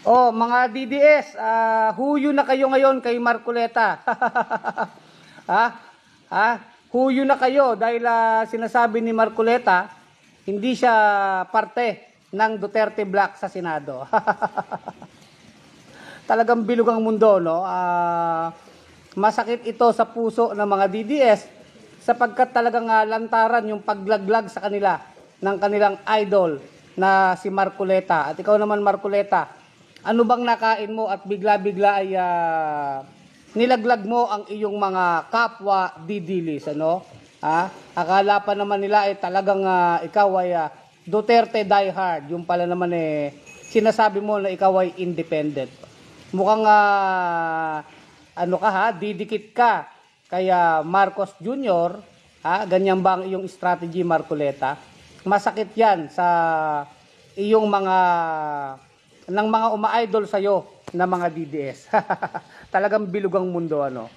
Oh, mga DDS, huyo na kayo ngayon kay Marcoleta. Ha? Ha? Huyo na kayo dahil sinasabi ni Marcoleta, hindi siya parte ng Duterte Black sa Senado. Talagang bilog ang mundo, no? Masakit ito sa puso ng mga DDS sapagkat talagang lantaran yung paglaglag sa kanila ng kanilang idol na si Marcoleta. At ikaw naman, Marcoleta, ano bang nakain mo at bigla-bigla ay nilaglag mo ang iyong mga kapwa didilis, ano? Akala pa naman nila ay talagang ikaw ay Duterte diehard. Yung pala naman sinasabi mo na ikaw ay independent. Mukhang ano ka didikit ka kaya Marcos Jr. Ganyan ba ang iyong strategy, Marcoleta? Masakit yan sa iyong ng mga uma-idol sa'yo na mga DDS. Talagang bilog ang mundo, ano?